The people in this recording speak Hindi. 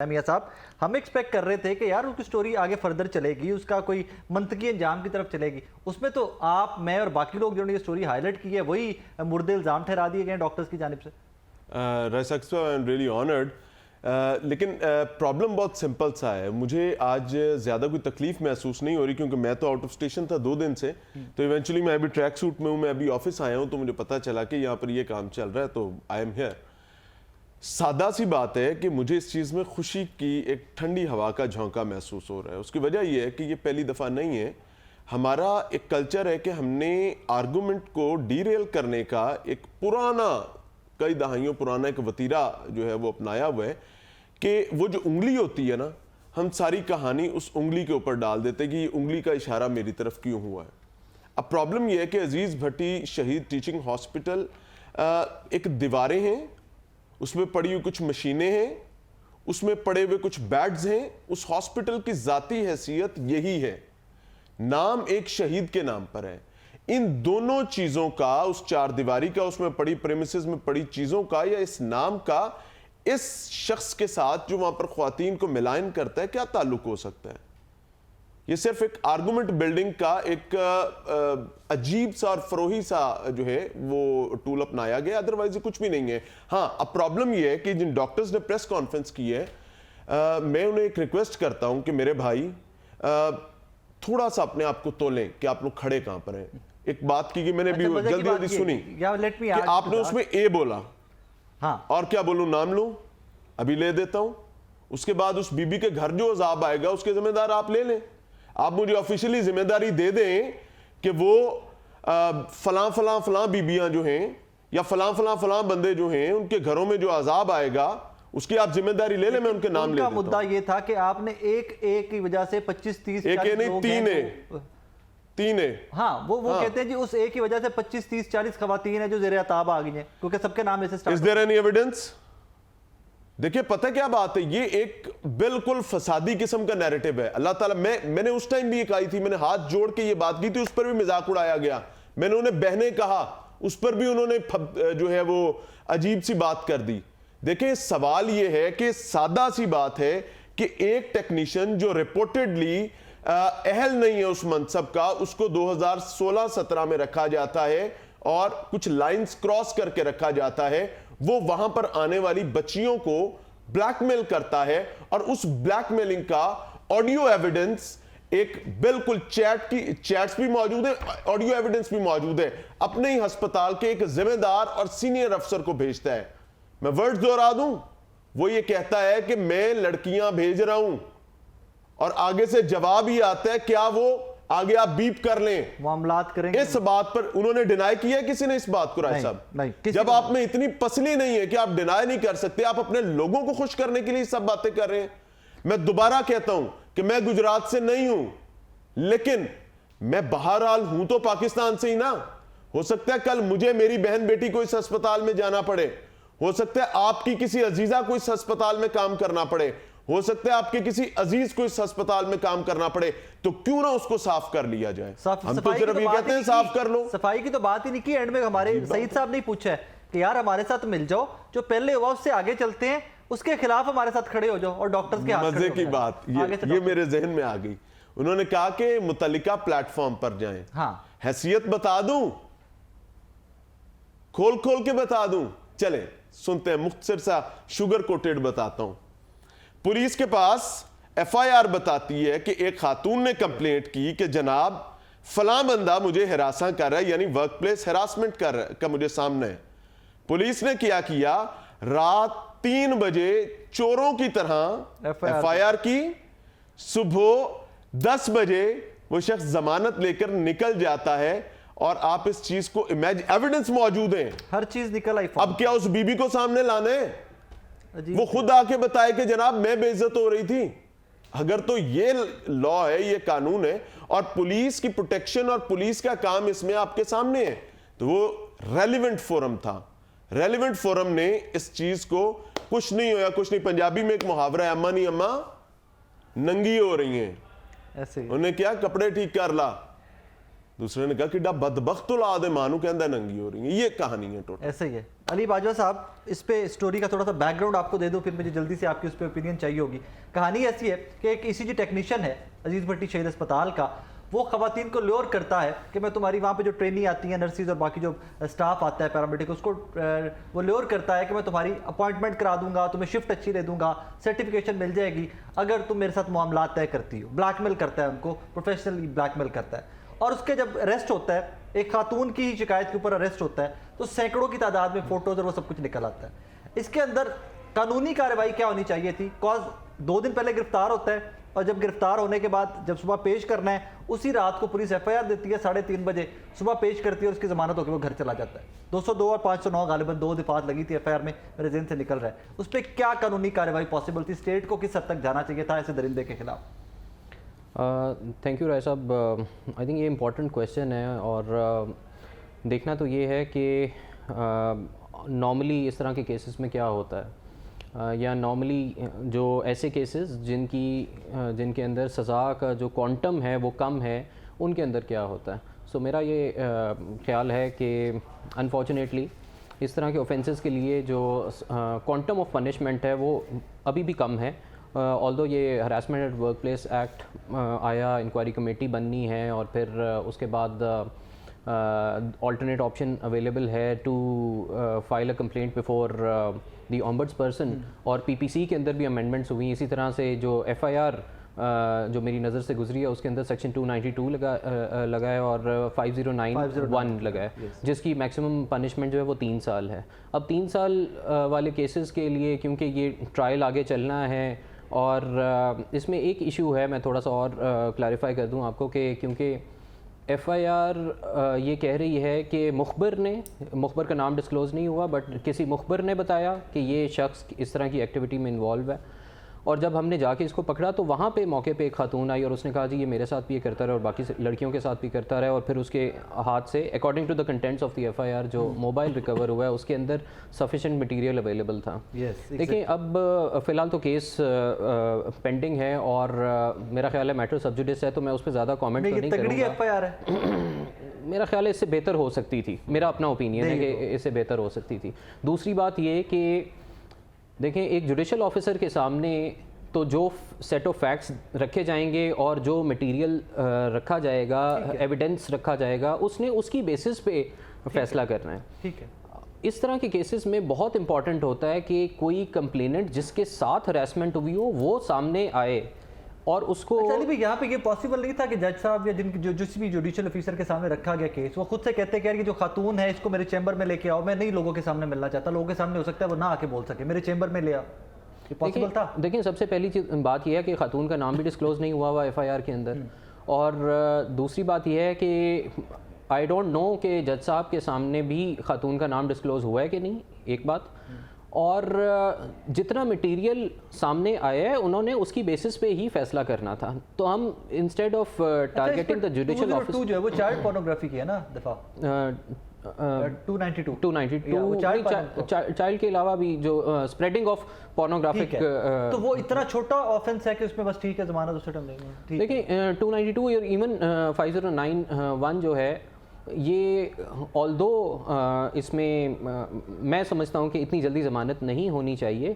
मियां साहब, हम एक्सपेक्ट कर रहे थे कि यार उसकी स्टोरी आगे फर्दर चलेगी, उसका कोई मंतकी अंजाम की तरफ चलेगी। उसमें तो आप, मैं और बाकी लोग जिन्होंने ये स्टोरी हाईलाइट की है वही मुर्दे इल्ज़ाम ठहरा दिए गए डॉक्टर्स की जानिब से। आई एम रियली ऑनर्ड, लेकिन प्रॉब्लम बहुत सिंपल सा है। मुझे आज ज़्यादा कोई तकलीफ महसूस नहीं हो रही क्योंकि मैं तो आउट ऑफ स्टेशन था 2 दिन से। तो इवेंचुअली मैं अभी ट्रैक सूट में हूँ, मैं अभी ऑफिस आया हूँ, तो मुझे पता चला कि यहाँ पर ये काम चल रहा है, तो आई एम हियर। सादा सी बात है कि मुझे इस चीज़ में खुशी की एक ठंडी हवा का झोंका महसूस हो रहा है। उसकी वजह यह है कि ये पहली दफ़ा नहीं है। हमारा एक कल्चर है कि हमने आर्गूमेंट को डीरेल करने का एक पुराना, कई दहाइयों पुराना एक वतीरा जो है वो अपनाया हुआ है कि वो जो उंगली होती है ना, हम सारी कहानी उस उंगली के ऊपर डाल देते हैं कि ये उंगली का इशारा मेरी तरफ क्यों हुआ है। अब प्रॉब्लम यह है कि अजीज़ भट्टी शहीद टीचिंग हॉस्पिटल एक दीवारें हैं, उसमें पड़ी हुई कुछ मशीनें हैं, उसमें पड़े हुए कुछ बेड्स हैं। उस हॉस्पिटल की जाती हैसियत यही है, नाम एक शहीद के नाम पर है। इन दोनों चीजों का, उस चार दीवारी का, उसमें पड़ी प्रेमिसेस में पड़ी चीजों का, या इस नाम का इस शख्स के साथ जो वहां पर ख्वातीन को मिलान करता है, क्या ताल्लुक हो सकता है? ये सिर्फ एक आर्गुमेंट बिल्डिंग का एक अजीब सा और फरोही सा जो है वो टूल अपनाया गया, अदरवाइज कुछ भी नहीं है। हाँ, अब प्रॉब्लम ये है कि जिन डॉक्टर्स ने प्रेस कॉन्फ्रेंस की है, मैं उन्हें एक रिक्वेस्ट करता हूं कि मेरे भाई थोड़ा सा अपने आप को तोलें कि आप लोग खड़े कहां पर हैं। एक बात की कि मैंने भी जल्दी जल्दी सुनी कि आपने उसमें ए बोला। हाँ, और क्या बोलूं, नाम लूं? अभी ले देता हूं। उसके बाद उस बीबी के घर जो अजाब आएगा उसके जिम्मेदार आप ले लें। आप मुझे ऑफिशियली जिम्मेदारी दे दें कि वो फलां फलां फलां बीबियां जो हैं या फलां फलां फलां बंदे जो हैं उनके घरों में जो अजाब आएगा उसकी आप जिम्मेदारी ले लें, मैं उनके नाम ले देता हूं। मुद्दा ये था कि आपने एक की वजह से 25-30 एक नहीं, तीन है। हाँ, वो कहते हैं जी उस एक की वजह से 25-30-40 खवातीन है जो जेर अताब आ गई हैं क्योंकि सबके नाम ऐसे start. Is there any evidence? देखिए, पता क्या बात है, ये एक बिल्कुल फसादी किस्म का नैरेटिव है। अल्लाह ताला, मैंने उस टाइम भी एक आई थी, मैंने हाथ जोड़ के ये बात की थी, उस पर भी मजाक उड़ाया गया। मैंने उन्हें बहने कहा, उस पर भी उन्होंने जो है वो अजीब सी बात कर दी। देखिए, सवाल ये है कि सादा सी बात है कि एक टेक्नीशियन जो रिपोर्टेडली अहल नहीं है उस मनसब का, उसको 2016-17 में रखा जाता है और कुछ लाइंस क्रॉस करके रखा जाता है। वो वहां पर आने वाली बच्चियों को ब्लैकमेल करता है और उस ब्लैकमेलिंग का ऑडियो एविडेंस, एक बिल्कुल चैट्स भी मौजूद है, ऑडियो एविडेंस भी मौजूद है, अपने ही अस्पताल के एक जिम्मेदार और सीनियर अफसर को भेजता है। मैं वर्ड्स दोहरा दूं, वो ये कहता है कि मैं लड़कियां भेज रहा हूं और आगे से जवाब ही आता है क्या वो आगे आप बीप कर लें, मामलात करेंगे। इस बात पर उन्होंने डिनाई किया है किसी ने इस बात को? राय साहब, जब आप में इतनी पसली नहीं है कि आप डिनाई नहीं कर सकते, आप अपने लोगों को खुश करने के लिए सब बातें कर रहे हैं। मैं दोबारा कहता हूं कि मैं गुजरात से नहीं हूं, लेकिन मैं बहरहाल हूं तो पाकिस्तान से ही ना। हो सकता है कल मुझे मेरी बहन बेटी को इस अस्पताल में जाना पड़े, हो सकता है आपकी किसी अजीजा को इस अस्पताल में काम करना पड़े, हो सकता है आपके किसी अजीज को इस अस्पताल में काम करना पड़े, तो क्यों ना उसको साफ कर लिया जाए। हम तो सिर्फ ये कहते हैं साफ कर लो। सफाई की तो बात ही नहीं की। एंड में हमारे सईद साहब ने पूछा है कि यार हमारे साथ मिल जाओ, जो पहले हुआ उससे आगे चलते हैं, उसके खिलाफ हमारे साथ खड़े हो जाओ और डॉक्टर्स के हाथ। मजे की बात ये मेरे जहन में आ गई। उन्होंने कहा कि मुतल्लिका प्लेटफॉर्म पर जाएं। हाँ, हैसियत बता दूं, खोल खोल के बता दूं? चले सुनते हैं, मुख्तसर सा शुगर कोटेड बताता हूं। पुलिस के पास एफआईआर बताती है कि एक खातून ने कंप्लेंट की कि जनाब फलां बंदा मुझे हिरासा कर रहा है, यानी वर्क प्लेस हेरासमेंट का मुझे सामने है। पुलिस ने क्या किया, रात 3 बजे चोरों की तरह एफआईआर की, सुबह 10 बजे वो शख्स जमानत लेकर निकल जाता है और आप इस चीज को एविडेंस मौजूद है, हर चीज निकल आई। अब क्या उस बीबी को सामने लाने? वो खुद आके बताए कि जनाब मैं बेइज्जत हो रही थी। अगर तो ये लॉ है, ये कानून है और पुलिस की प्रोटेक्शन और पुलिस का काम इसमें आपके सामने है, तो वो रेलिवेंट फोरम था। रेलिवेंट फोरम ने इस चीज को, कुछ नहीं होया कुछ नहीं, पंजाबी में एक मुहावरा है, अम्मा नहीं अम्मा नंगी हो रही हैं, ऐसे उन्हें क्या कपड़े ठीक कर ला। दूसरे ने कहा कि डा बदबख्तुल आदे मानू कहंदा नंगी हो रही है। ये कहानी है टोटल। ऐसा ही है। अली बाजवा साहब, इस पे स्टोरी का थोड़ा सा बैकग्राउंड आपको दे दूं, फिर मुझे जल्दी से आपकी उस पर ओपिनियन चाहिए होगी। कहानी ऐसी है कि एक ईसीजी टेक्नीशियन है अजीज भट्टी शहीद अस्पताल का, वो खवातीन को ल्योर करता है कि मैं तुम्हारी वहाँ पे जो ट्रेनी आती है, नर्सिस और बाकी जो स्टाफ आता है पैरामेडिक, उसको वो ल्योर करता है कि मैं तुम्हारी अपॉइंटमेंट करा दूंगा, तुम्हें शिफ्ट अच्छी दे दूंगा, सर्टिफिकेशन मिल जाएगी अगर तुम मेरे साथ मामला तय करती हो। ब्लैकमेल करता है उनको, प्रोफेशनली ब्लैकमेल करता है। और उसके जब अरेस्ट होता है, एक खातून की ही शिकायत के ऊपर अरेस्ट होता है, तो सैकड़ों की तादाद में फोटोज और वो सब कुछ निकल आता है। इसके अंदर कानूनी कार्रवाई क्या होनी चाहिए थी? कॉज 2 दिन पहले गिरफ्तार होता है और जब गिरफ्तार होने के बाद जब सुबह पेश करना है, उसी रात को पुलिस एफआईआर देती है, 3:30 बजे सुबह पेश करती है और उसकी जमानत होकर वो घर चला जाता है। 202 और 509 गालिबन 2 दिफात लगी थी एफआईआर में, मेरे ज़हन से निकल रहा है। उस पर क्या कानूनी कार्रवाई पॉसिबल थी? स्टेट को किस हद तक जाना चाहिए था ऐसे दरिंदे के खिलाफ? थैंक यू राय साहब। आई थिंक ये इम्पॉर्टेंट क्वेश्चन है और देखना तो ये है कि नॉर्मली इस तरह के केसेस में क्या होता है, या नॉर्मली जो ऐसे केसेस जिनके अंदर सज़ा का जो क्वांटम है वो कम है, उनके अंदर क्या होता है। सो मेरा ये ख्याल है कि अनफॉर्चुनेटली इस तरह के ऑफेंसेस के लिए जो क्वांटम ऑफ पनिशमेंट है वो अभी भी कम है। ऑल्दो ये harassment at work place act आया, इंक्वायरी कमेटी बननी है और फिर उसके बाद ऑल्टरनेट ऑप्शन अवेलेबल है to file a complaint before the ombudsperson पर्सन, और पीपीसी के अंदर भी अमेंडमेंट्स हुई। इसी तरह से जो एफआईआर जो मेरी नज़र से गुजरी है उसके अंदर सेक्शन 292 लगा है और 5091 लगा है, जिसकी मैक्सिमम पनिशमेंट जो है वो 3 साल है। अब 3 साल वाले केसेस के लिए क्योंकि ये ट्रायल आगे चलना है और इसमें एक इशू है, मैं थोड़ा सा और क्लैरिफाई कर दूं आपको कि क्योंकि एफआईआर ये कह रही है कि मुखबर का नाम डिस्क्लोज़ नहीं हुआ, बट किसी मुखबर ने बताया कि ये शख्स इस तरह की एक्टिविटी में इन्वॉल्व है। और जब हमने जाके इसको पकड़ा तो वहाँ पे मौके पे एक खातून आई और उसने कहा जी ये मेरे साथ भी ये करता रहा और बाकी लड़कियों के साथ भी करता रहा। और फिर उसके हाथ से according to the contents of the FIR जो मोबाइल रिकवर हुआ है उसके अंदर सफिशेंट मटेरियल अवेलेबल था। देखिए अब फ़िलहाल तो केस पेंडिंग है और मेरा ख्याल है मैटर सब जुडिस है, तो मैं उस पर ज़्यादा कॉमेंट तो नहीं करूँगा। मेरा ख्याल है इससे बेहतर हो सकती थी, मेरा अपना ओपिनियन है कि इससे बेहतर हो सकती थी। दूसरी बात ये कि देखें, एक जुडिशल ऑफिसर के सामने तो जो सेट ऑफ फैक्ट्स रखे जाएंगे और जो मटेरियल रखा जाएगा, एविडेंस रखा जाएगा, उसने उसकी बेसिस पे फैसला करना है। ठीक है। इस तरह के केसेस में बहुत इंपॉर्टेंट होता है कि कोई कंप्लेनेंट जिसके साथ हरासमेंट हुई हो वो सामने आए और उसको। अच्छा भी यहाँ पे ये पॉसिबल नहीं था कि जज साहब या जिस भी जुडिशियल ऑफिसर के सामने रखा गया केस, वो खुद से कहते हैं कि यार ये जो खातून है इसको मेरे चैम्बर में लेके आओ, मैं नहीं लोगों के सामने मिलना चाहता, लोगों के सामने हो सकता है वो ना आके बोल सके, मेरे चैम्बर में ले आओ, ये पॉसिबल था? देखिए सबसे पहली बात यह है कि खातून का नाम भी डिस्क्लोज नहीं हुआ एफआईआर के अंदर, और दूसरी बात यह है कि आई डोंट नो कि जज साहब के सामने भी खातून का नाम डिस्क्लोज हुआ है कि नहीं, एक बात। और जितना मटेरियल सामने आया है उन्होंने उसकी बेसिस पे ही फैसला करना था। तो हम instead of targeting the judicial office, जो है वो चाइल्ड पोर्नोग्राफी की है ना दफा 292 चाइल्ड के अलावा भी जो स्प्रेडिंग ऑफ पोर्नोग्राफिक, तो वो इतना छोटा ऑफेंस है कि उसमें बस ठीक है जमानत उस टाइम नहीं। देखिए 292 और इवन 5091 जो है ये ऑल्दो इसमें मैं समझता हूँ कि इतनी जल्दी ज़मानत नहीं होनी चाहिए।